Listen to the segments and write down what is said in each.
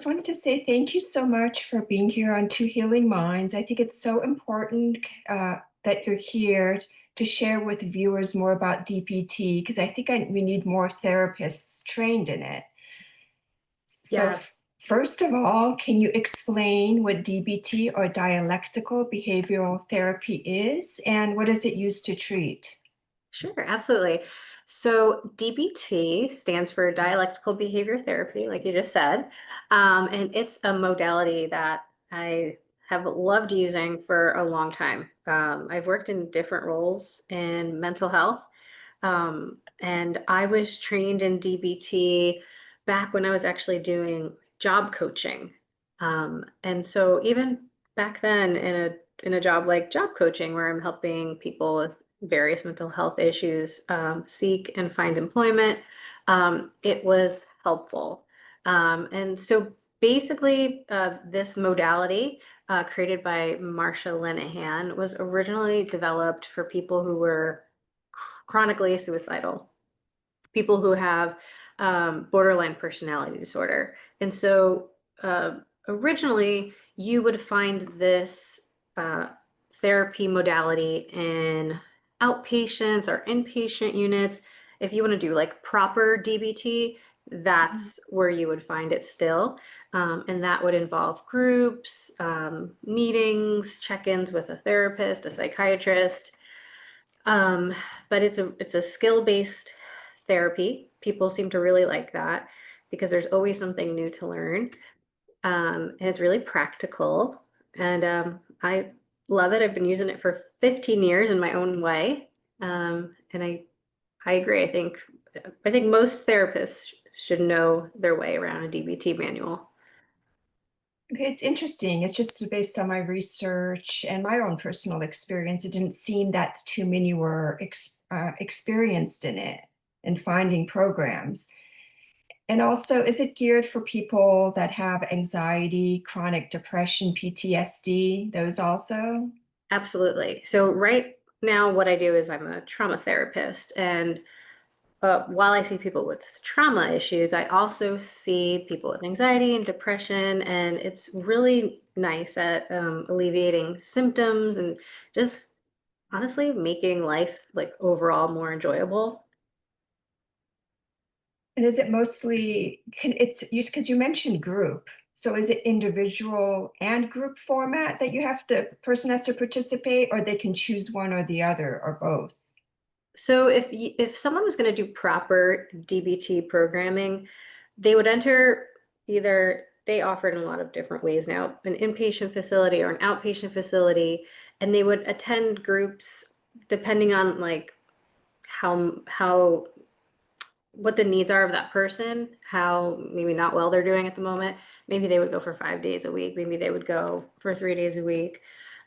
just wanted to say thank you so much for being here on Two Healing Minds. I think it's so important that you're here to share with viewers more about DBT because I think we need more therapists trained in it. So, Yeah, first of all, can you explain what DBT or dialectical behavioral therapy is and what is it used to treat? sure, absolutely. So DBT stands for Dialectical Behavior Therapy, like you just said. And it's a modality that I have loved using for a long time. I've worked in different roles in mental health, and I was trained in DBT back when I was actually doing job coaching. And so even back then in a job like job coaching, where I'm helping people with various mental health issues seek and find employment, it was helpful. And so basically, this modality created by Marsha Linehan was originally developed for people who were chronically suicidal, people who have borderline personality disorder. And so originally, you would find this uh, therapy modality in outpatients or inpatient units. If you want to do like proper DBT, that's where you would find it still. And that would involve groups, meetings, check-ins with a therapist, a psychiatrist. Um, but it's a skill-based therapy. People seem to really like that because there's always something new to learn. And it's really practical. And I love it. I've been using it for 15 years in my own way. And I agree. I think most therapists should know their way around a DBT manual. Okay, it's interesting. It's just based on my research and my own personal experience. It didn't seem that too many were experienced in it and finding programs. And also, is it geared for people that have anxiety, chronic depression, PTSD, those also? Absolutely. So right now, what I do is I'm a trauma therapist, and while I see people with trauma issues, I also see people with anxiety and depression, and it's really nice at alleviating symptoms and just honestly making life like overall more enjoyable. And is it mostly, it's used because you mentioned group. So is it individual and group format that the person has to participate, or they can choose one or the other or both? So if someone was going to do proper DBT programming, they would enter either they offer it in a lot of different ways now, an inpatient facility or an outpatient facility, and they would attend groups depending on like how what the needs are of that person, how maybe not well they're doing at the moment. Maybe they would go for 5 days a week. Maybe they would go for 3 days a week.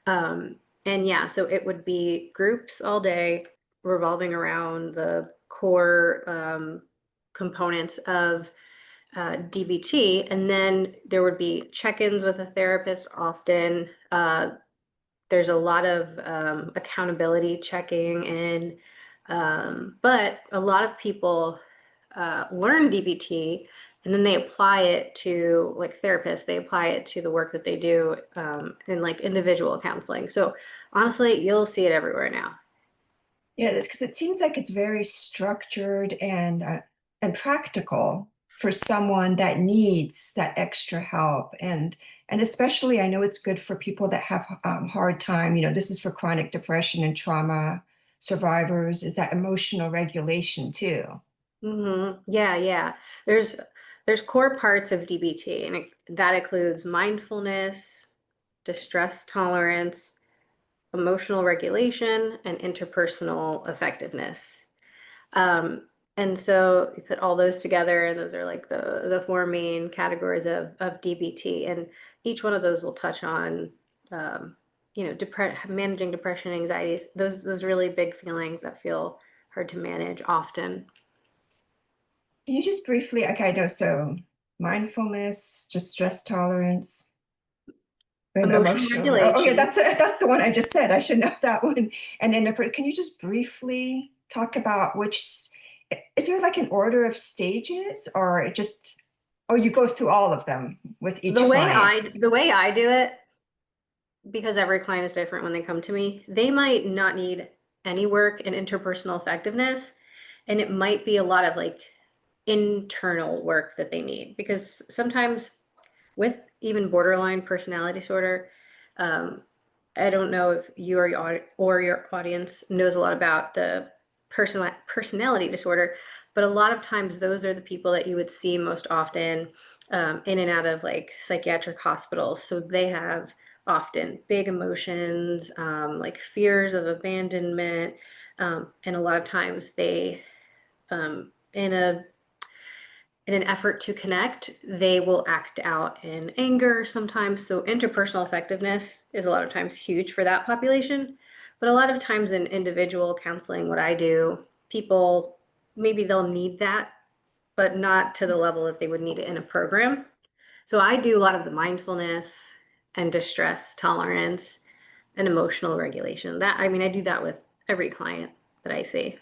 And yeah, so it would be groups all day revolving around the core components of DBT. And then there would be check-ins with a therapist often. There's a lot of accountability checking in. But a lot of people learn DBT and then they apply it to like therapists, they apply it to the work that they do in like individual counseling. So honestly, you'll see it everywhere now. Yeah, because it seems like it's very structured and practical for someone that needs that extra help. And especially, I know it's good for people that have hard time. This is for chronic depression and trauma survivors, is that emotional regulation too. Yeah, yeah. There's there's core parts of DBT, and that includes mindfulness, distress tolerance, emotional regulation, and interpersonal effectiveness. Um, and so you put all those together, and those are like the four main categories of DBT. And each one of those will touch on, um, managing depression, anxieties, those really big feelings that feel hard to manage often. Can you just briefly, okay, I know, so mindfulness, just stress tolerance, and Emotional emotional. Oh, yeah, regulation. that's the one I just said. I should know that one. And then, can you just briefly talk about is there like an order of stages, or it just? Oh, you go through all of them with The each way client. I do it, because every client is different when they come to me, they might not need any work in interpersonal effectiveness. And it might be a lot of like internal work that they need, because sometimes with even borderline personality disorder, um, I don't know if you or your audience knows a lot about the personality disorder, but a lot of times those are the people that you would see most often in and out of like psychiatric hospitals. So they have often big emotions, like fears of abandonment, and a lot of times they, in an effort to connect, they will act out in anger sometimes. So interpersonal effectiveness is a lot of times huge for that population. But a lot of times in individual counseling, what I do, people, maybe they'll need that, but not to the level that they would need it in a program. So I do a lot of the mindfulness and distress tolerance and emotional regulation. That, I mean, I do that with every client that I see.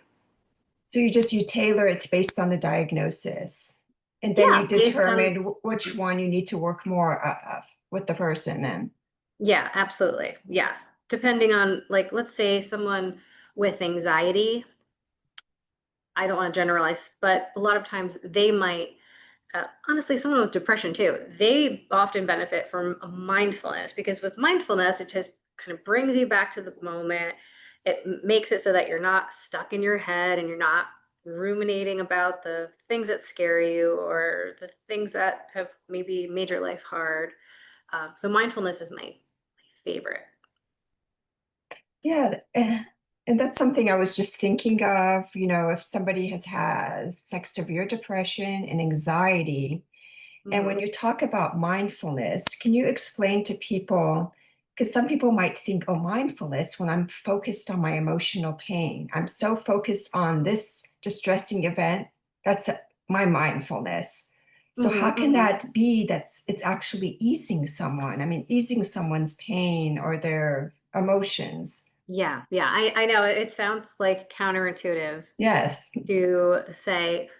So you tailor it based on the diagnosis, and then you Yeah, based on, determine which one you need to work more with the person then. yeah, absolutely. Yeah. Depending on, like, let's say someone with anxiety, I don't want to generalize, but a lot of times they might, honestly, someone with depression too, they often benefit from mindfulness, because with mindfulness, it just kind of brings you back to the moment. It makes it so that you're not stuck in your head and you're not ruminating about the things that scare you or the things that have maybe made your life hard. So mindfulness is my favorite. Yeah, and that's something I was just thinking of, if somebody has had like severe depression and anxiety. And when Mhm. you talk about mindfulness, can you explain to people? Because some people might think, oh, mindfulness, when I'm focused on my emotional pain, I'm so focused on this distressing event, that's my mindfulness. So Mhm, how can mhm. that be it's actually easing someone? I mean, easing someone's pain or their emotions. Yeah, yeah, I know it sounds like counterintuitive Yes. to say,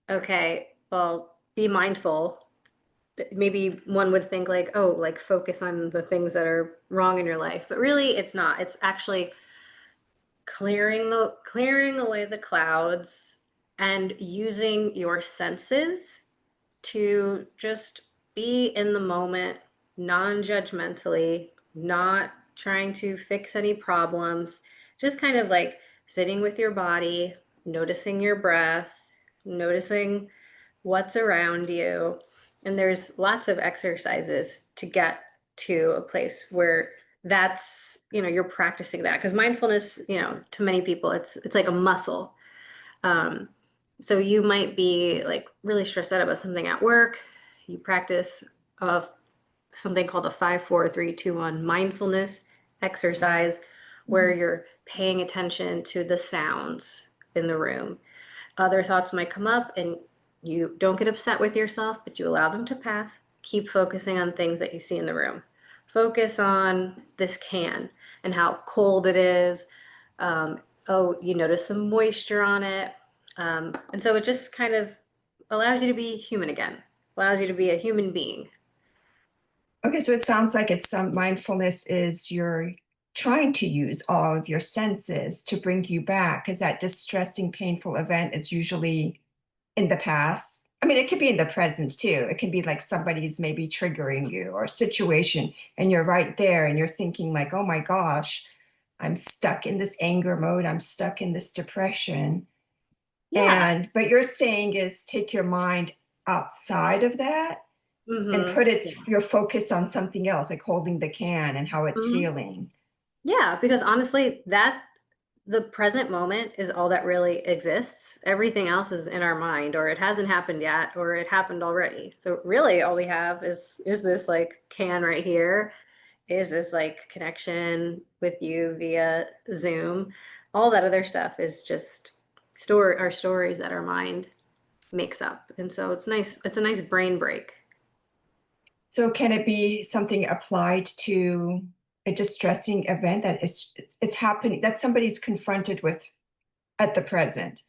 okay, well, be mindful. Maybe one would think like, oh, like focus on the things that are wrong in your life, but really it's not. It's actually clearing away the clouds and using your senses to just be in the moment, non-judgmentally, not trying to fix any problems, just kind of like sitting with your body, noticing your breath, noticing what's around you. And there's lots of exercises to get to a place where that's, you're practicing that, because mindfulness, to many people it's like a muscle. um, so you might be like really stressed out about something at work. You practice of something called a 5 4 3 2 1 mindfulness exercise, where Mhm. you're paying attention to the sounds in the room. Other thoughts might come up and you don't get upset with yourself, but you allow them to pass. Keep focusing on things that you see in the room. Focus on this can and how cold it is. Oh, you notice some moisture on it. And so it just kind of allows you to be human again, allows you to be a human being. Okay, so it sounds like it's some mindfulness is you're trying to use all of your senses to bring you back, because that distressing, painful event is usually in the past. I mean, it could be in the present too. It can be like somebody's maybe triggering you or situation, and you're right there and you're thinking like, oh my gosh, I'm stuck in this anger mode. I'm stuck in this depression. Yeah. And but you're saying is take your mind outside of that and Mm-hmm. put it Yeah. your focus on something else, like holding the can and how it's Mm-hmm. feeling. Yeah, because honestly, that the present moment is all that really exists. Everything else is in our mind, or it hasn't happened yet, or it happened already. So really all we have is this like can right here, is this like connection with you via Zoom. All that other stuff is just our stories that our mind makes up. And so it's nice, it's a nice brain break. So can it be something applied to a distressing event that is it's happening that somebody's confronted with at the present?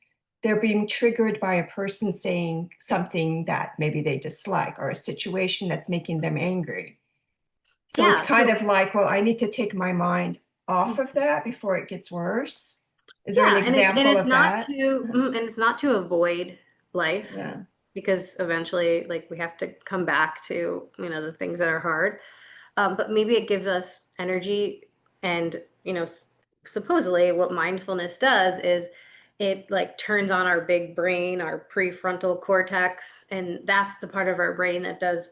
they're being triggered by a person saying something that maybe they dislike or a situation that's making them angry. So it's Yeah. kind So of like, well, I need to take my mind off of that before it gets worse. Is there an yeah, and example it's of not that? to and it's not to avoid life, Yeah. because eventually, like, we have to come back to, the things that are hard. But maybe it gives us energy, and supposedly what mindfulness does is it like turns on our big brain, our prefrontal cortex, and that's the part of our brain that does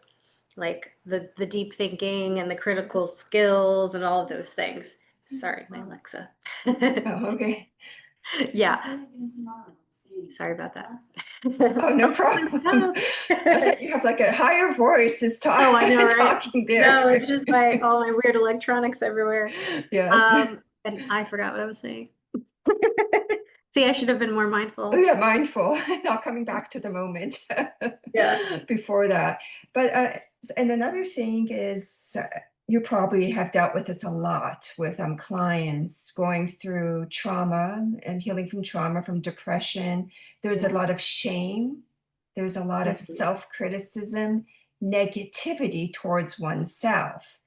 like the deep thinking and the critical skills and all of those things. Sorry, my Alexa. Oh, okay. Yeah. Sorry about that. Oh, no problem. I thought you have like a higher voice is Oh, I know, right? talking No, it's there. just all my weird electronics everywhere. Yes. And I forgot what I was saying. See, I should have been more Oh, mindful. yeah, mindful, not coming back to the moment Yeah. before that. But, and another thing is, you probably have dealt with this a lot with clients going through trauma and healing from trauma, from depression. There's a Yeah. lot of shame. There's a lot of Mhm. self-criticism, negativity towards oneself.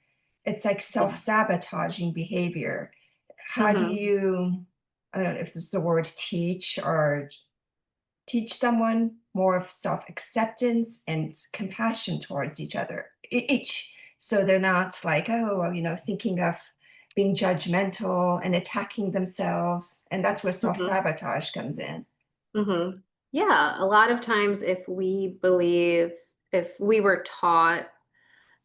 It's like Yeah. self-sabotaging behavior. How do Mhm. you, I don't know if this is the word, teach or teach someone more of self-acceptance and compassion towards each other, each, so they're not like, oh, well, thinking of being judgmental and attacking themselves, and that's where Mhm. self-sabotage comes in. Mhm. Yeah, a lot of times if we were taught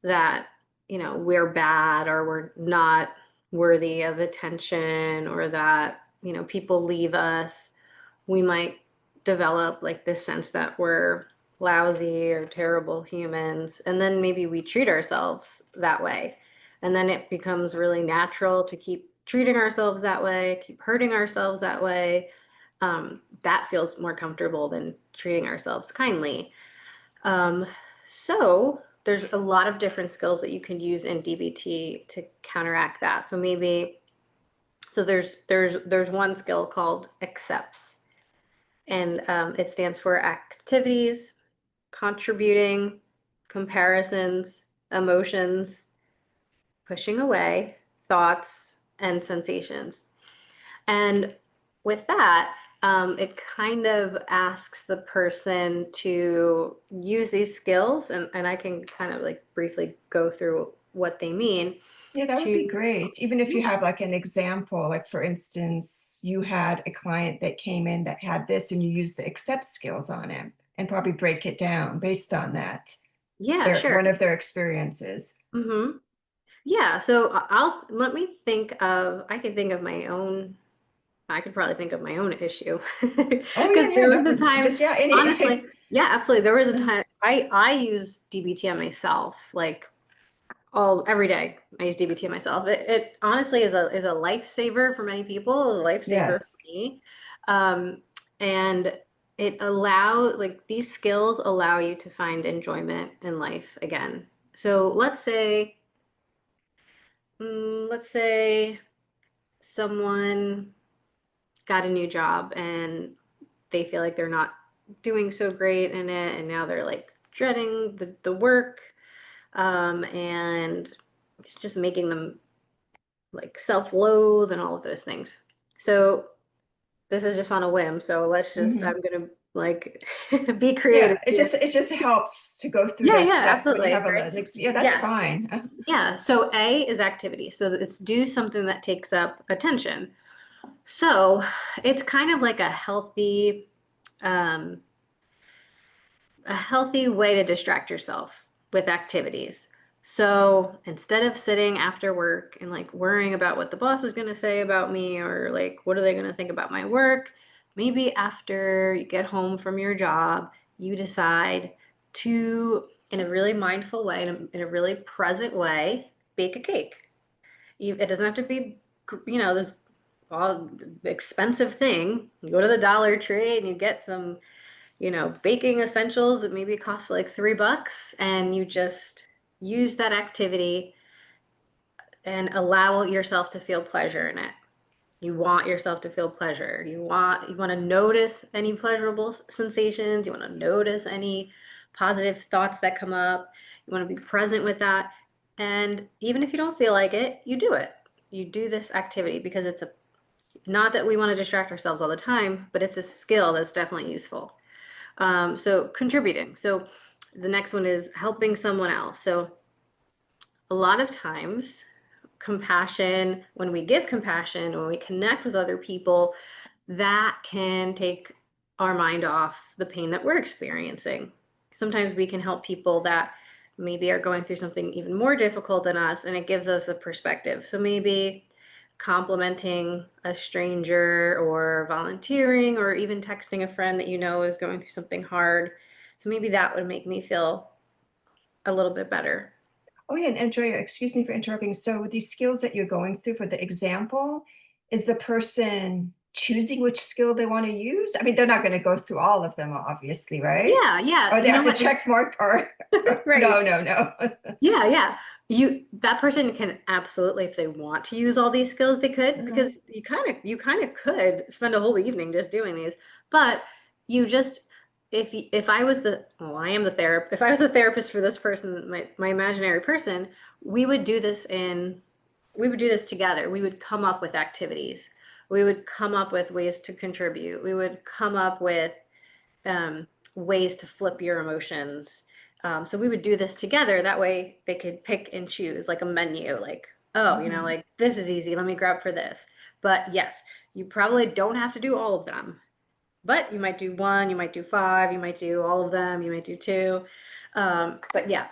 that, we're bad or we're not worthy of attention, or that, people leave us, we might develop like this sense that we're lousy or terrible humans. And then maybe we treat ourselves that way. And then it becomes really natural to keep treating ourselves that way, keep hurting ourselves that way. That feels more comfortable than treating ourselves kindly. Um, so there's a lot of different skills that you can use in DBT to counteract that. So there's one skill called accepts, and it stands for activities, contributing, comparisons, emotions, pushing away, thoughts, and sensations. And with that, it kind of asks the person to use these skills, and I can kind of like briefly go through what they mean Yeah, that would be to, great. Even if you yeah, have like an example, like for instance, you had a client that came in that had this and you used the accept skills on him and probably break it down based on that, yeah, their sure. one of their experiences. Mm-hmm. Yeah, so I'll let me think of, I could think of my own, I could probably think of my own issue. Oh, Because yeah, yeah, there was no, a time, just, yeah, any. honestly, yeah, absolutely. There was a time I use DBT on myself, like all every day. I use DBT on myself. It honestly is a lifesaver for many people, a lifesaver for Yes. me. Um, and like these skills allow you to find enjoyment in life again. So let's say someone got a new job and they feel like they're not doing so great in it, and now they're like dreading the work, and it's just making them like self-loathe and all of those things. So this is just on a whim, so Hmm. I'm gonna like be creative Yeah, here. it just helps to go through Yeah, those yeah, steps when you absolutely, have a, right? yeah, that's Yeah. fine. Yeah, so A is activity. So it's do something that takes up attention. So it's kind of like um, a healthy way to distract yourself with activities. So instead of sitting after work and like worrying about what the boss is going to say about me, or like what are they going to think about my work, maybe after you get home from your job, you decide to, in a really mindful way, in a really present way, bake a cake. It doesn't have to be, this all expensive thing. You go to the Dollar Tree and you get some, baking essentials that maybe cost like $3, and you just use that activity and allow yourself to feel pleasure in it. You want yourself to feel pleasure. You want to notice any pleasurable sensations. You want to notice any positive thoughts that come up. You want to be present with that. And even if you don't feel like it, you do it. You do this activity because it's a not that we want to distract ourselves all the time, but it's a skill that's definitely useful. So contributing. So the next one is helping someone else. So a lot of times compassion, when we give compassion, when we connect with other people, that can take our mind off the pain that we're experiencing. Sometimes we can help people that maybe are going through something even more difficult than us, and it gives us a perspective. So maybe complimenting a stranger or volunteering or even texting a friend that you know is going through something hard. So maybe that would make me feel a little bit better. Oh yeah, and Andrea, excuse me for interrupting. So with these skills that you're going through for the example, is the person choosing which skill they want to use? I mean, they're not going to go through all of them, obviously, right? Yeah, yeah. Or they You know have to what? check mark or Right. no, no, no. Yeah, yeah. That person can absolutely, if they want to use all these skills, they could, Uh-huh. because you kind of could spend a whole evening just doing these. But you just if I was the well, I am the therapist. If I was the therapist for this person, my imaginary person, we would do this in we would do this together. We would come up with activities. We would come up with ways to contribute. We would come up with um, ways to flip your emotions. So we would do this together. That way they could pick and choose like a menu, like, oh, Mhm. like this is easy. Let me grab for this. But yes, you probably don't have to do all of them, but you might do one, you might do five, you might do all of them, you might do two. But yeah,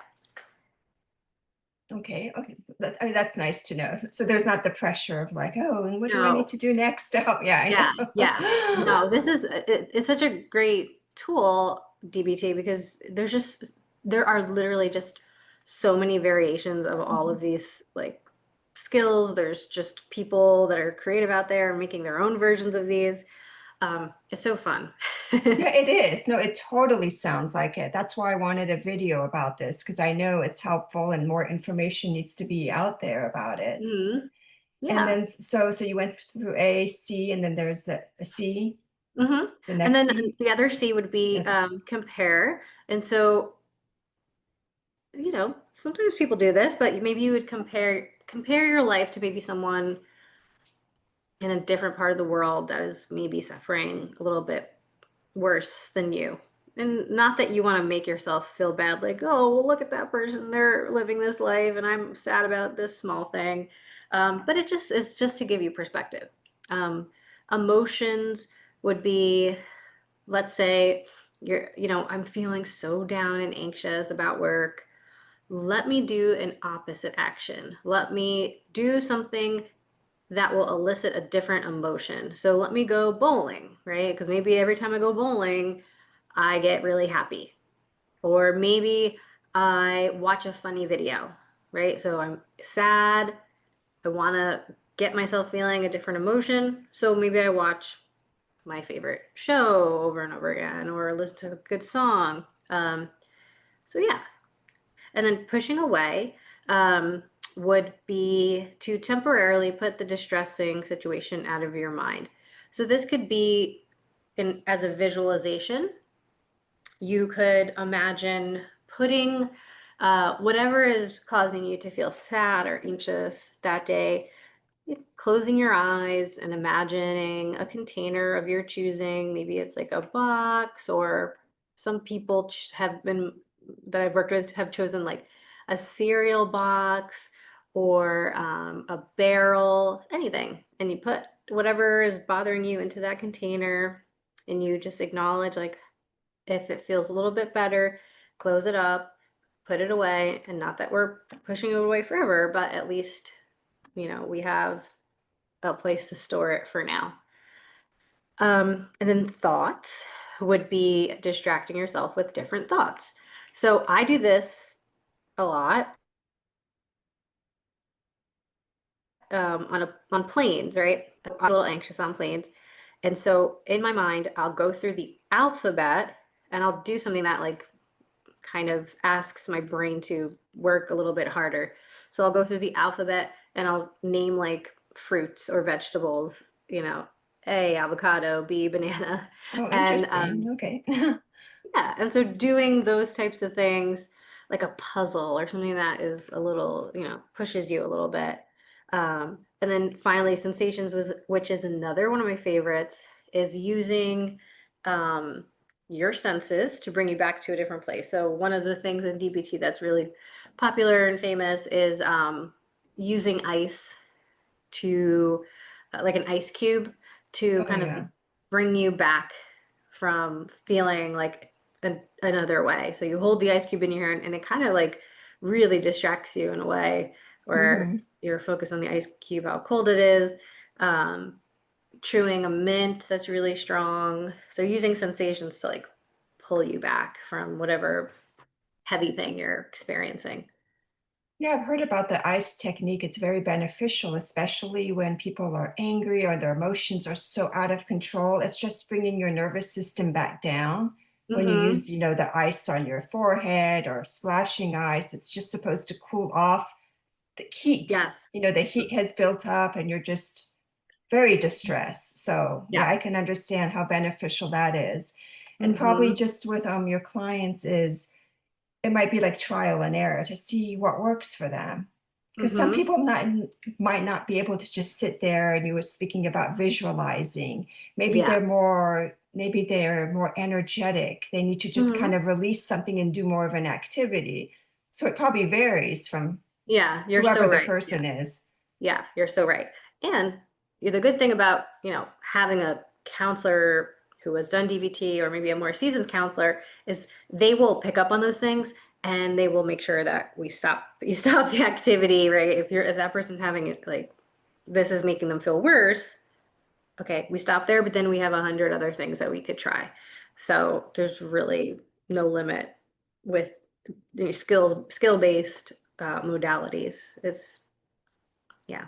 Okay, okay. I mean, that's nice to know. So there's not the pressure of like, oh, and what do I need no, to do next? Oh, yeah, yeah, I yeah. know. No, it's such a great tool, DBT, because there are literally just so many variations of all Mhm. of these like skills. There's just people that are creative out there making their own versions of these. It's so fun. Yeah, it is. No, it totally sounds like it. That's why I wanted a video about this because I know it's helpful and more information needs to be out there about it. Mhm. And Yeah. then so you went through A, C, and then there's the C, hmm the And next then C, the other C would the be other C. compare. And so, sometimes people do this, but maybe you would compare your life to maybe someone in a different part of the world that is maybe suffering a little bit worse than you. And not that you want to make yourself feel bad, like, oh, well, look at that person. They're living this life and I'm sad about this small thing. But it's just to give you perspective. Um, Emotions would be, let's say I'm feeling so down and anxious about work. Let me do an opposite action. Let me do something that will elicit a different emotion. So let me go bowling, right? Because maybe every time I go bowling, I get really happy. Or maybe I watch a funny video, right? So I'm sad. I want to get myself feeling a different emotion. So maybe I watch my favorite show over and over again or listen to a good song. So yeah, and then pushing away would be to temporarily put the distressing situation out of your mind. So this could be as a visualization. You could imagine putting whatever is causing you to feel sad or anxious that day, closing your eyes and imagining a container of your choosing. Maybe it's like a box, or some people have been that I've worked with have chosen like a cereal box or a barrel, anything. And you put whatever is bothering you into that container and you just acknowledge, like, if it feels a little bit better, close it up, put it away. And not that we're pushing it away forever, but at least, we have a place to store it for now. And then thoughts would be distracting yourself with different thoughts. So I do this a lot on planes, right? I'm a little anxious on planes, and so in my mind, I'll go through the alphabet and I'll do something that like kind of asks my brain to work a little bit harder. So I'll go through the alphabet and I'll name like fruits or vegetables you know, A, avocado, B, banana. Oh, And interesting. Okay. yeah, and so doing those types of things, like a puzzle or something that is a little, pushes you a little bit. And then finally, sensations was, which is another one of my favorites, is using um, your senses to bring you back to a different place. So one of the things in DBT that's really popular and famous is using ice to, like an ice cube, to Oh, kind of yeah. bring you back from feeling like another way. So you hold the ice cube in your hand and it kind of like really distracts you in a way where Hmm. you're focused on the ice cube, how cold it is. Um, Chewing a mint that's really strong. So using sensations to like pull you back from whatever heavy thing you're experiencing. Yeah, I've heard about the ice technique. It's very beneficial, especially when people are angry or their emotions are so out of control. It's just bringing your nervous system back down. When you Mm-hmm. use, the ice on your forehead or splashing ice, it's just supposed to cool off the heat. Yes. The heat has built up and you're just very distressed. So Yeah. yeah, I can understand how beneficial that is. And probably Mm-hmm. just with your clients is it might be like trial and error to see what works for them. Because some Mm-hmm. people might not be able to just sit there, and you were speaking about visualizing. Yeah. Maybe they're more energetic. They need to just kind Mm-hmm. of release something and do more of an activity. So it probably varies from Yeah, you're so whoever the right. Yeah. person is. Yeah, you're so right. And the good thing about, having a counselor who has done DBT or maybe a more seasoned counselor is they will pick up on those things and they will make sure that you stop the activity, right? If that person's having it like this is making them feel worse, okay, we stop there, but then we have 100 other things that we could try. So there's really no limit with skill-based modalities. It's yeah.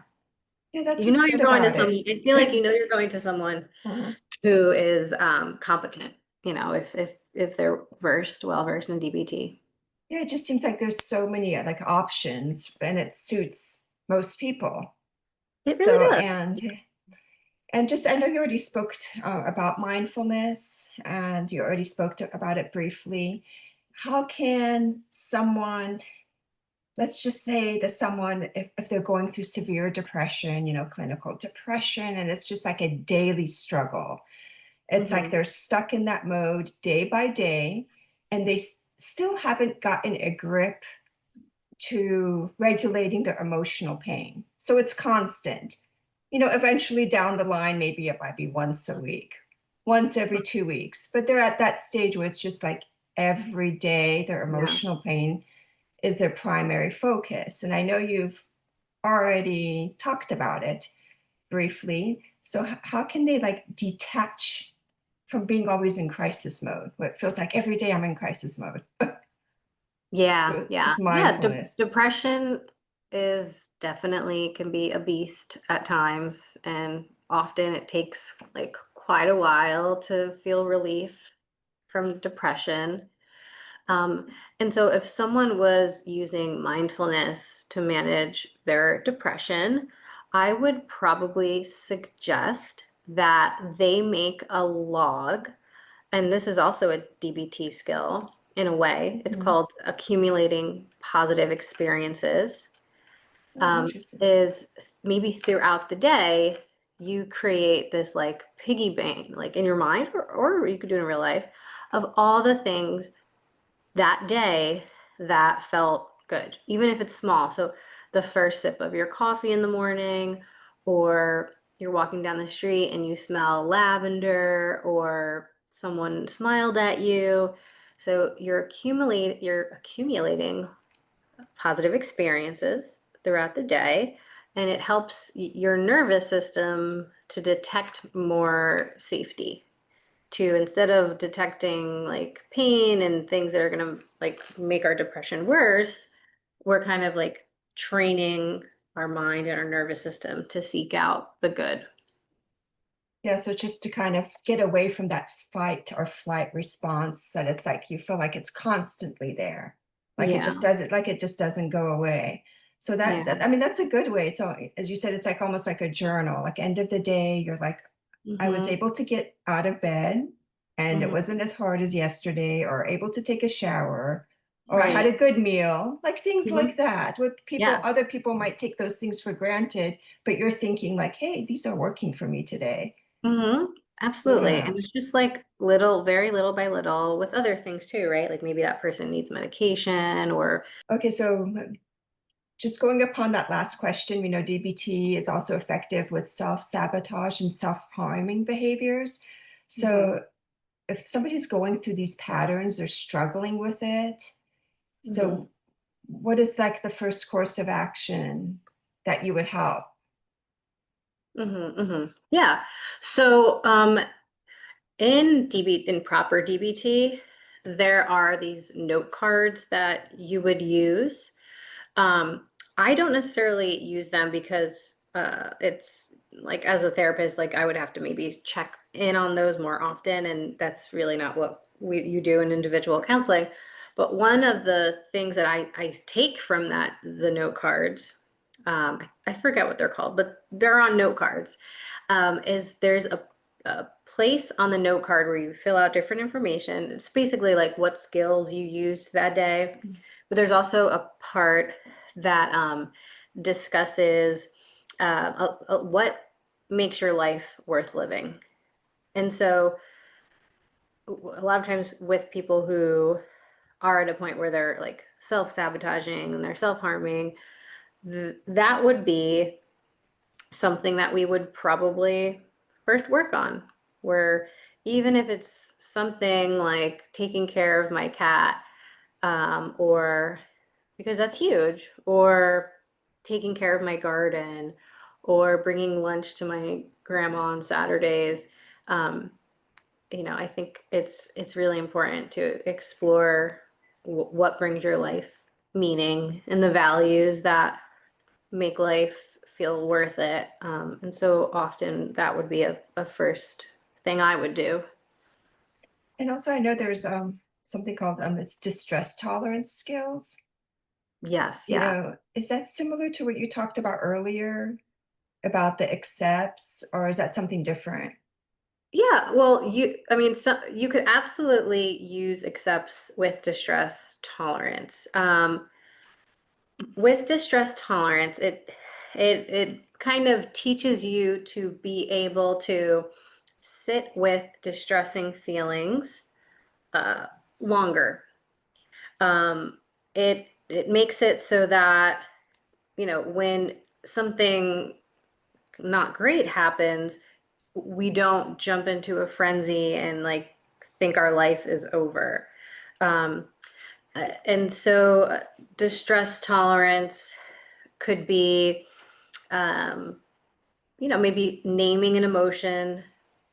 Yeah, that's You what's know good you're going to about someone, it. I feel like you know you're going to someone Uh, who is competent, if they're well versed in DBT. yeah, it just seems like there's so many like options, and it suits most people. It really So, does. and just, I know you already spoke about mindfulness and you already spoke about it briefly. How can someone, let's just say that someone, if they're going through severe depression, clinical depression, and it's just like a daily struggle, it's like Hmm. they're stuck in that mode day by day, and they still haven't gotten a grip to regulating their emotional pain. So it's constant. Eventually down the line, maybe it might be once a week, once every 2 weeks, but they're at that stage where it's just like every day their Yeah. emotional pain is their primary focus. And I know you've already talked about it briefly. So how can they like detach from being always in crisis mode, where it feels like every day I'm in crisis mode Yeah, yeah. with Yeah, mindfulness? depression is definitely can be a beast at times, and often it takes like quite a while to feel relief from depression. Um, and so if someone was using mindfulness to manage their depression, I would probably suggest that they make a log. And this is also a DBT skill in a way. It's Mhm. called accumulating positive experiences. Oh, interesting. Is maybe throughout the day, you create this like piggy bank, like in your mind, or you could do it in real life, of all the things that day that felt good, even if it's small. So the first sip of your coffee in the morning, or you're walking down the street and you smell lavender, or someone smiled at you. So you're accumulating positive experiences throughout the day, and it helps your nervous system to detect more safety, to instead of detecting like pain and things that are going to like make our depression worse, we're kind of like training our mind and our nervous system to seek out the good. Yeah, so just to kind of get away from that fight or flight response, that it's like you feel like it's constantly there. Yeah. Like it just doesn't go away. So Yeah. I mean, that's a good way. So as you said, it's like almost like a journal, like end of the day, you're like, I was Mm-hmm. able to get out of bed and it Mm-hmm. wasn't as hard as yesterday, or able to take a shower, or I had a Right. good meal, like things like Mm-hmm. that. What people, Yes. other people might take those things for granted, but you're thinking like, hey, these are working for me today. Mm-hmm. Absolutely. And Yeah. it's just like little, very little by little with other things too, right? Like maybe that person needs medication or Okay, so just going upon that last question, we know DBT is also effective with self-sabotage and self-harming behaviors. Mhm, So if somebody's going through these patterns, they're struggling with it. mhm, So what is like the first course of action that you would help? mhm, mhm. Yeah. So, in proper DBT, there are these note cards that you would use. I don't necessarily use them because it's like as a therapist, like I would have to maybe check in on those more often, and that's really not what you do in individual counseling. But one of the things that I take from the note cards, I forget what they're called, but they're on note cards, is there's a place on the note card where you fill out different information. It's basically like what skills you used that day. But there's also a part that discusses what makes your life worth living. And so a lot of times with people who are at a point where they're like self-sabotaging and they're self-harming, that would be something that we would probably first work on. Where even if it's something like taking care of my cat, or because that's huge, or taking care of my garden, or bringing lunch to my grandma on Saturdays. Um, I think it's really important to explore what brings your life meaning and the values that make life feel worth it. And so often that would be a first thing I would do. And also I know there's something called it's distress tolerance skills. Yes, You yeah. know, is that similar to what you talked about earlier about the accepts, or is that something different? Yeah, well, I mean, so you could absolutely use accepts with distress tolerance. With distress tolerance, it kind of teaches you to be able to sit with distressing feelings uh, longer. Um, it makes it so that when something not great happens, we don't jump into a frenzy and like think our life is over. Um, and so distress tolerance could be, um, maybe naming an emotion,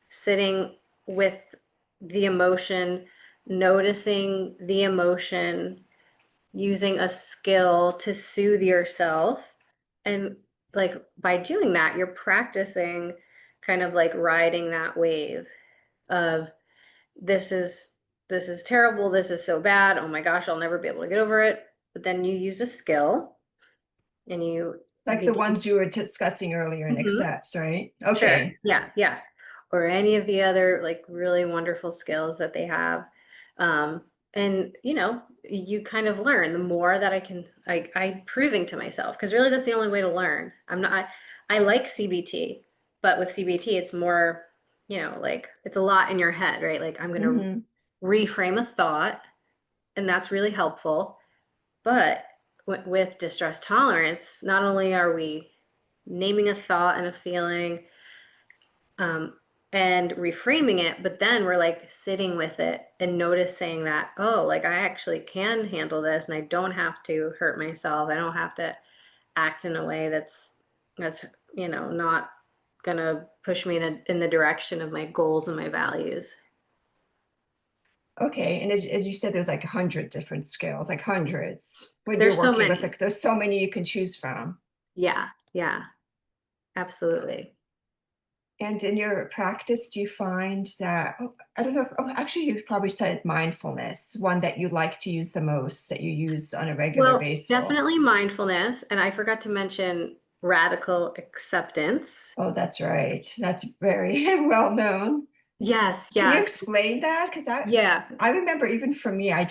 sitting with the emotion, noticing the emotion, using a skill to soothe yourself. And like by doing that, you're practicing kind of like riding that wave of this is this is terrible, this is so bad, oh my gosh, I'll never be able to get over it. But then you use a skill and you Like the begin. ones you were discussing earlier in Mhm. accepts, right? Sure. Okay. Yeah, yeah. Or any of the other like really wonderful skills that they have. Um, and you kind of learn the more that I'm proving to myself, because really that's the only way to learn. I like CBT, but with CBT it's more, like it's a lot in your head, right? Like I'm gonna Hmm. reframe a thought, and that's really helpful. But with distress tolerance, not only are we naming a thought and a feeling, um, and reframing it, but then we're like sitting with it and noticing that, oh, like I actually can handle this and I don't have to hurt myself. I don't have to act in a way that's not gonna push me in the direction of my goals and my values. Okay. And as you said, there's like 100 different skills, like hundreds when you're There's so working with, many. like, there's so many you can choose from. Yeah, yeah, absolutely. And in your practice, do you find that, oh, I don't know if, oh, actually, you probably said mindfulness, one that you like to use the most, that you use on a regular Well, basis. definitely mindfulness. And I forgot to mention radical acceptance. Oh, that's right. That's very well known. Yes, Can you yes. explain that? Because Yeah. I remember even for me, I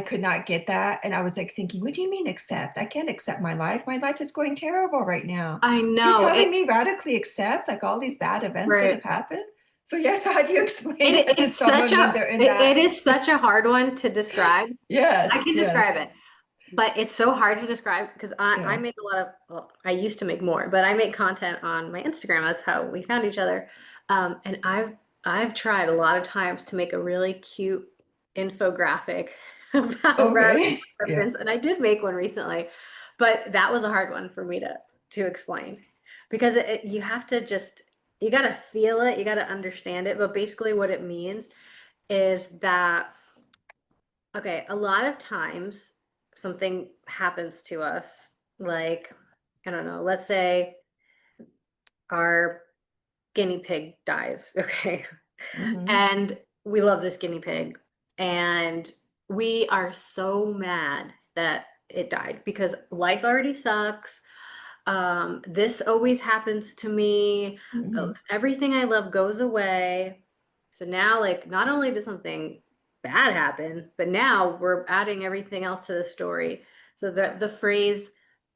could not get that. And I was like thinking, what do you mean accept? I can't accept my life. My life is going terrible right now. I You're know telling it, me radically accept like all these bad events that right. have happened? So yes, how do you explain It, that to it's such someone when a, they're in it that? is such a hard one to describe. I Yes, can yes. describe it, but it's so hard to describe because I Yeah. make a lot of, well, I used to make more, but I make content on my Instagram. That's how we found each other. And I've tried a lot of times to make a really cute infographic about radical Okay. Yeah. acceptance, and I did make one recently, but that was a hard one for me to explain because you have to just, you got to feel it, you got to understand it. But basically, what it means is that, okay, a lot of times something happens to us, like, I don't know, let's say our guinea pig dies, okay? Hmm. And we love this guinea pig, and we are so mad that it died because life already sucks. This always happens to me. Hmm. Everything I love goes away. So now, like, not only does something bad happen, but now we're adding everything else to the story. So the phrase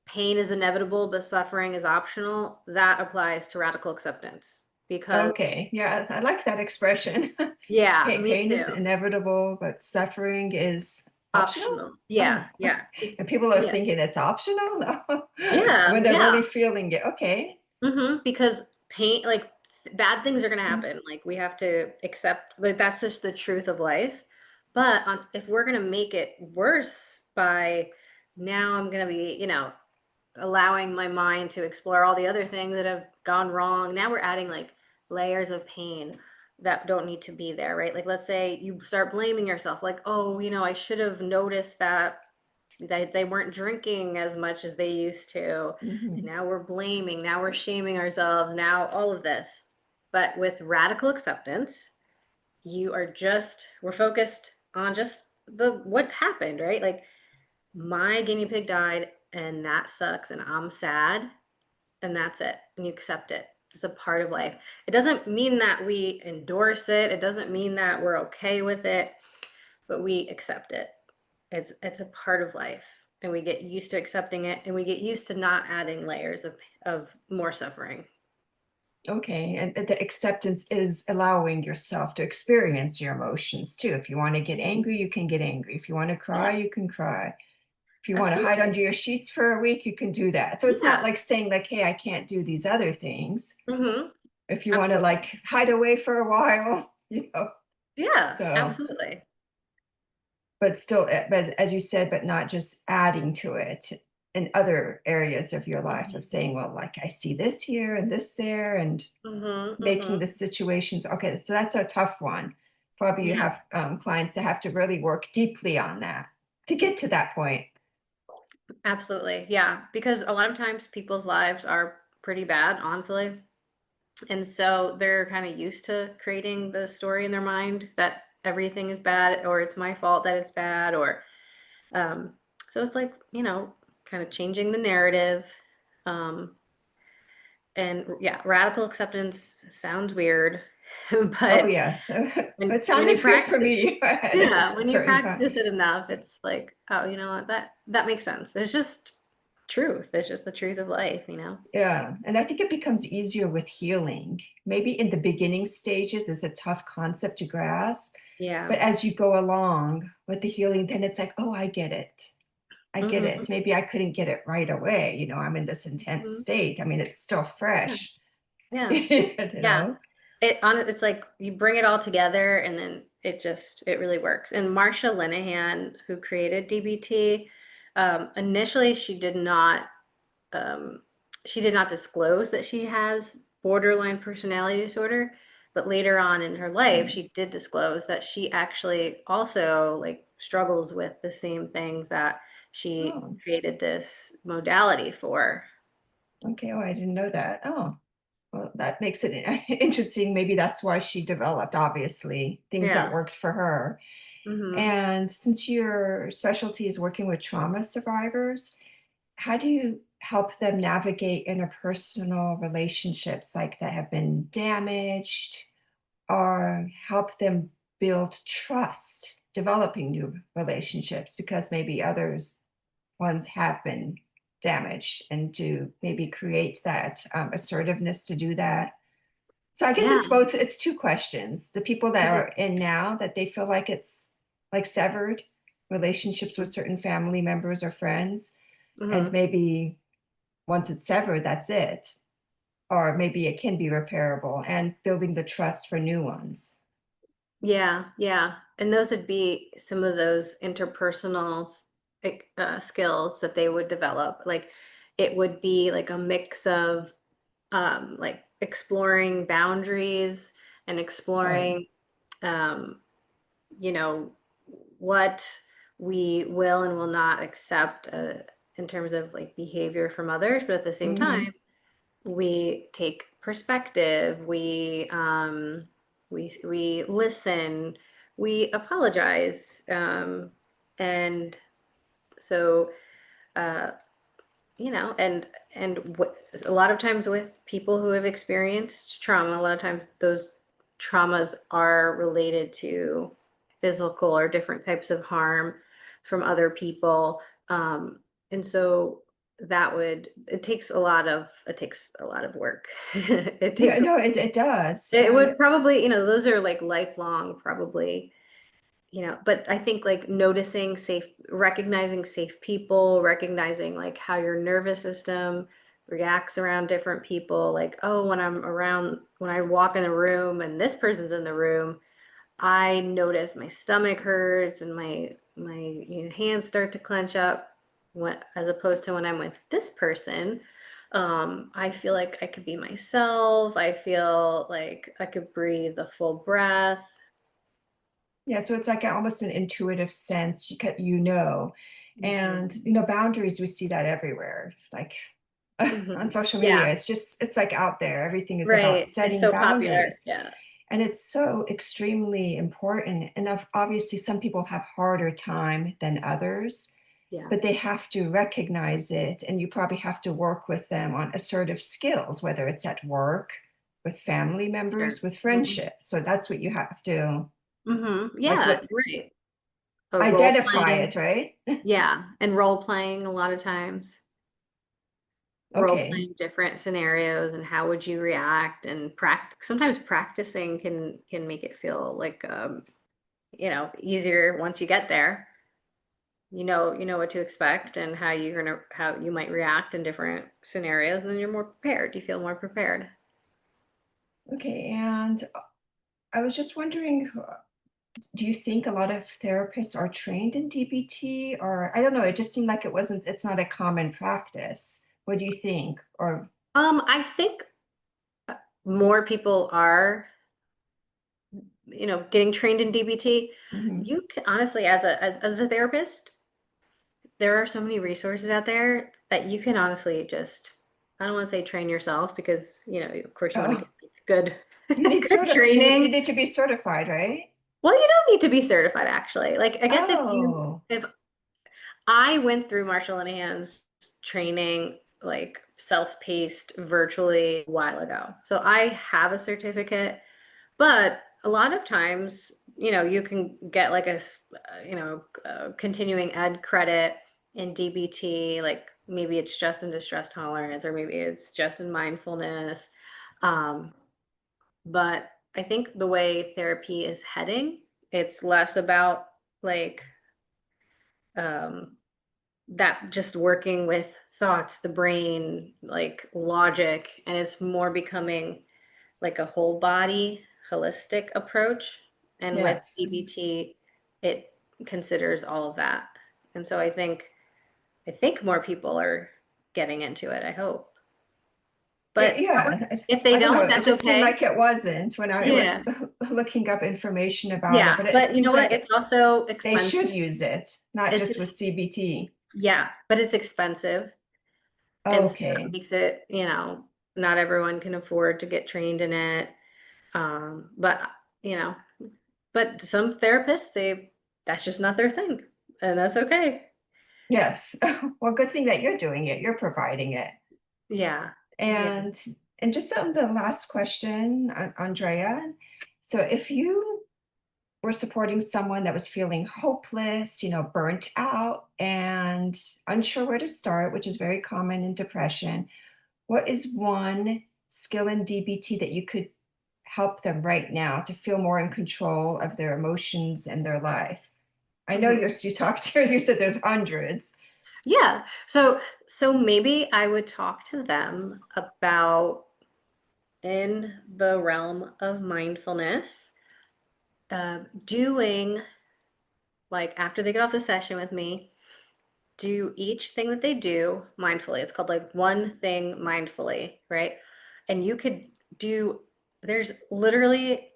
pain is inevitable, but suffering is optional, that applies to radical acceptance because, Okay. Yeah, I like that expression. yeah, Pain, me pain is too. inevitable, but suffering is optional. Optional. Oh, Yeah, yeah. and people are Yeah. thinking it's optional, no, Yeah, when they're yeah. really feeling it. Okay. Because pain, like bad things are gonna Mm-hmm. happen. Like we have to accept, like that's just the truth of life. But if we're gonna make it worse by now, I'm gonna be, allowing my mind to explore all the other things that have gone wrong. Now we're adding like layers of pain that don't need to be there, right? Like let's say you start blaming yourself, like, oh, I should have noticed that they weren't drinking as much as they used to. And now we're blaming, now we're shaming ourselves, now all of this. But with radical acceptance, we're focused on just the what happened, right? Like my guinea pig died and that sucks and I'm sad and that's it. And you accept it. It's a part of life. It doesn't mean that we endorse it. It doesn't mean that we're okay with it, but we accept it. It's a part of life, and we get used to accepting it, and we get used to not adding layers of more suffering. Okay, and the acceptance is allowing yourself to experience your emotions too. If you want to get angry, you can get angry. If you want to cry, Yeah, you can cry. If you want to hide absolutely. under your sheets for a week, you can do that. So it's not Yeah. like saying like, hey, I can't do these other things. Hmm. If you want to Absolutely. like hide away for a while, you know. Yeah, So, absolutely. but still, but as you said, but not just adding to it in other areas of your life of saying, well, like I see this here and this there, and Hmm. making Hmm. the situations okay. So that's a tough one. Probably you Yeah, have clients that have to really work deeply on that to get to that point. absolutely. Yeah, because a lot of times people's lives are pretty bad, honestly. And so they're kind of used to creating the story in their mind that everything is bad or it's my fault that it's bad or Um, so it's like, kind of changing the narrative. Um, and yeah, radical acceptance sounds weird, Oh but yeah, so it when you sounded weird for practice, me at a yeah, when you certain time. practice it enough, it's like, oh, you know what, that makes sense. It's just truth. It's just the truth of life. Yeah, and I think it becomes easier with healing. Maybe in the beginning stages is a tough concept to grasp, Yeah. but as you go along with the healing, then it's like, oh, I get it. I get Hmm. it. Maybe I couldn't get it right away. I'm in this intense Hmm. state. I mean, it's still Yeah. fresh, Yeah. you Yeah. know? It's like you bring it all together and then it really works. And Marsha Linehan, who created DBT, initially um, she did not disclose that she has borderline personality disorder, but later on in her life, Mm. she did disclose that she actually also like struggles with the same things that she Oh, created this modality for. okay. Oh, I didn't know that. Oh, Well, that makes it interesting. Maybe that's why she developed, obviously, things that Yeah. worked for her. Hmm. And since your specialty is working with trauma survivors, how do you help them navigate interpersonal relationships like that have been damaged, or help them build trust, developing new relationships because maybe others ones have been damaged, and to maybe create that assertiveness to do that? So I guess Yeah. it's both, it's two questions. The people that Mhm. are in now that they feel like it's like severed relationships with certain family members or friends, and Mhm. maybe once it's severed, that's it. Or maybe it can be repairable, and building the trust for new ones. Yeah, yeah. And those would be some of those interpersonal skills that they would develop. Like it would be like a mix of like exploring boundaries and Right. exploring um, you know, what we will and will not accept in terms of like behavior from others, but at the same time, Hmm. we take perspective, we listen, we apologize, and so uh, a lot of times with people who have experienced trauma, a lot of times those traumas are related to physical or different types of harm from other people. And so it takes a lot of work. It No, takes, no, it does. it And would probably, those are like lifelong, probably, but I think like recognizing safe people, recognizing like how your nervous system reacts around different people. Like, oh, when I walk in a room and this person's in the room, I notice my stomach hurts and my hands start to clench up. As opposed to when I'm with this person, I feel like I could be myself. I feel like I could breathe a full breath. yeah, so it's like almost an intuitive sense. And Mhm. boundaries, we see that everywhere. Like on Mhm. social media, Yeah. it's like out there. Everything is about Right. It's setting so popular. boundaries. Yeah. And it's so extremely important. And obviously, some people have harder time than others, Yeah. but they have to recognize it. And you probably have to work with them on assertive skills, whether it's at work, with family members, Sure. with Mhm. friendship. So that's what you have to, Mhm. like, Yeah, what, right. Role identify playing. it, right? Yeah, and role playing a lot of times. Role Okay. playing different scenarios and how would you react, and sometimes practicing can make it feel like easier once you get there. You know what to expect and how you might react in different scenarios, and then you're more prepared. You feel more prepared. Okay. And I was just wondering, do you think a lot of therapists are trained in DBT? Or I don't know, it just seemed like it's not a common practice. What do you think? Or, I think more people are getting trained in DBT. mhm. You can honestly, as a therapist, there are so many resources out there that you can honestly just, I don't want to say train yourself because, of course you want to Oh, get good, you need good you training. need to be certified, right? Well, you don't need to be certified actually. Like, I guess Oh, if I went through Marshall Linehan's training, like self-paced virtually a while ago. So I have a certificate. But a lot of times, you can get like a continuing ed credit in DBT, like maybe it's just in distress tolerance, or maybe it's just in mindfulness. Um, but I think the way therapy is heading, it's less about like um, that just working with thoughts, the brain, like logic, and it's more becoming like a whole body holistic approach. And with yes. DBT, it considers all of that. And so I think more people are getting into it, I hope. Yeah, But yeah. if they I don't know. don't, It that's just seemed okay. like it wasn't when I was Yeah. looking up information about it, Yeah. but it But you seems know what? like It's also they should expensive. use it, not It's just with CBT. yeah, but it's expensive. And so that Okay. makes it, Not everyone can afford to get trained in it. But you know, but some therapists, that's just not their thing, and that's okay. Yes. Well, good thing that you're doing it. You're providing it. Yeah. Yeah. And just the last question, Andrea. So if you were supporting someone that was feeling hopeless, burnt out and unsure where to start, which is very common in depression, what is one skill in DBT that you could help them right now to feel more in control of their emotions and their life? I know Mhm. you talked to, you said there's hundreds. Yeah. So maybe I would talk to them about, in the realm of mindfulness, doing, like, after they get off the session with me, do each thing that they do mindfully. It's called like one thing mindfully, right? And you could do, there's literally,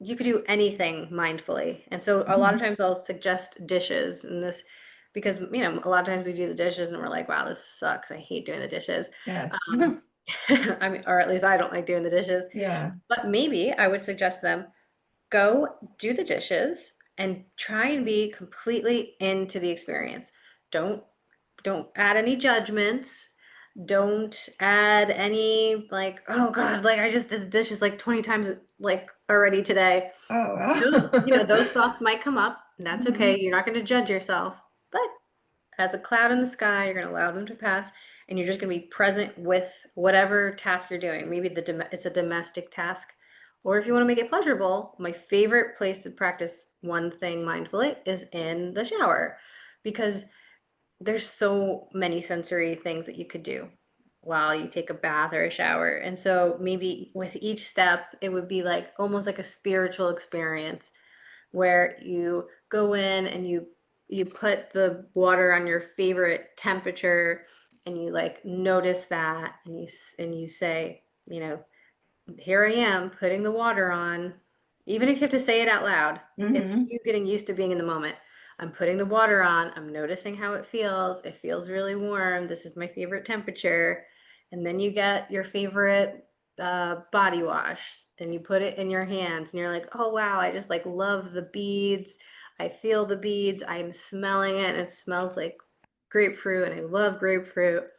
you could do anything mindfully. And so a lot of Mhm. times I'll suggest dishes, and this, because, a lot of times we do the dishes and we're like, wow, this sucks. I hate doing the dishes. Yes. Um, I mean, or at least I don't like doing the dishes. Yeah. But maybe I would suggest them go do the dishes and try and be completely into the experience. Don't don't add any judgments. Don't add any, like, oh God, like I just did the dishes like 20 times like already today. Oh, Those, wow. those thoughts might come up, and that's okay. Mhm. You're not going to judge yourself. But as a cloud in the sky, you're going to allow them to pass, and you're just going to be present with whatever task you're doing. Maybe it's a domestic task, or if you want to make it pleasurable, my favorite place to practice one thing mindfully is in the shower, because there's so many sensory things that you could do while you take a bath or a shower. And so maybe with each step, it would be like almost like a spiritual experience where you go in and you put the water on your favorite temperature, and you like notice that, and you say, here I am putting the water on, even if you have to say it out loud. It's Mhm. you getting used to being in the moment. I'm putting the water on. I'm noticing how it feels. It feels really warm. This is my favorite temperature. And then you get your favorite body wash, and you put it in your hands, and you're like, oh wow, I just like love the beads. I feel the beads. I'm smelling it, and it smells like grapefruit, and I love grapefruit.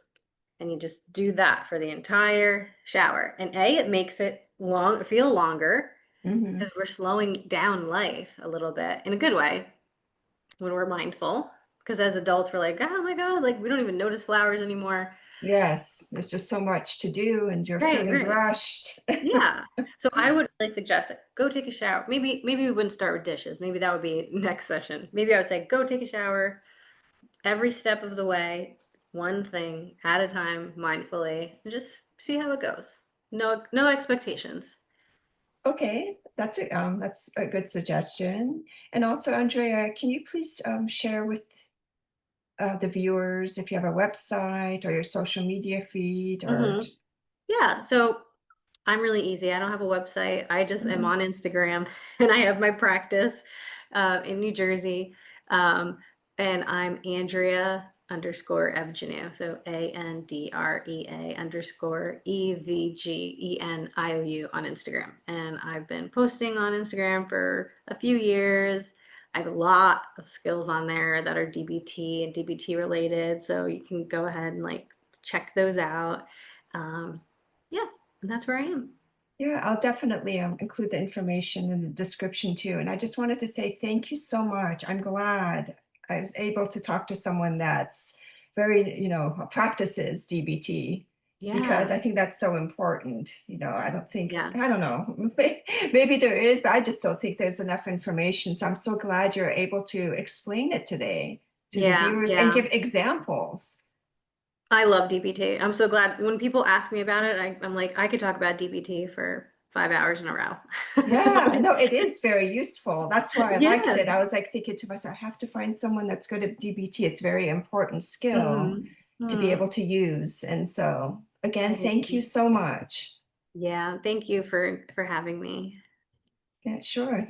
And you just do that for the entire shower. And it makes it feel longer, Mhm. because we're slowing down life a little bit in a good way when we're mindful. Because as adults, we're like, oh my God, like we don't even notice flowers anymore. Yes, there's just so much to do and you're Right, feeling right. rushed. Yeah. So I would really suggest that go take a shower. Maybe we wouldn't start with dishes. Maybe that would be next session. Maybe I would say go take a shower every step of the way, one thing at a time, mindfully, and just see how it goes. No expectations. Okay, that's a good suggestion. And also, Andrea, can you please share with the viewers if you have a website or your social media feed or. Hmm. Yeah. So I'm really easy. I don't have a website. I just am Mhm. on Instagram, and I have my practice in New Jersey. Um, and I'm Andrea underscore Evgeniou. So Andrea underscore Evgeniou on Instagram. And I've been posting on Instagram for a few years. I have a lot of skills on there that are DBT and DBT related. So you can go ahead and like check those out. Um, yeah, and that's where I am. Yeah, I'll definitely include the information in the description too. And I just wanted to say thank you so much. I'm glad I was able to talk to someone that's very, practices DBT because Yeah. I think that's so important. I don't think, Yeah. I don't know, maybe there is, but I just don't think there's enough information. So I'm so glad you're able to explain it today to the Yeah. viewers and Yeah. give examples. I love DBT. I'm so glad when people ask me about it, I'm like, I could talk about DBT for 5 hours in a row. So Yeah, no, it is very useful. That's why I liked yeah. it. I was like thinking to myself, I have to find someone that's good at DBT. It's a very important skill Hmm. to be Hmm. able to use. And so, again, thank you Right. so much. Yeah. Thank you for having me. Yeah, sure.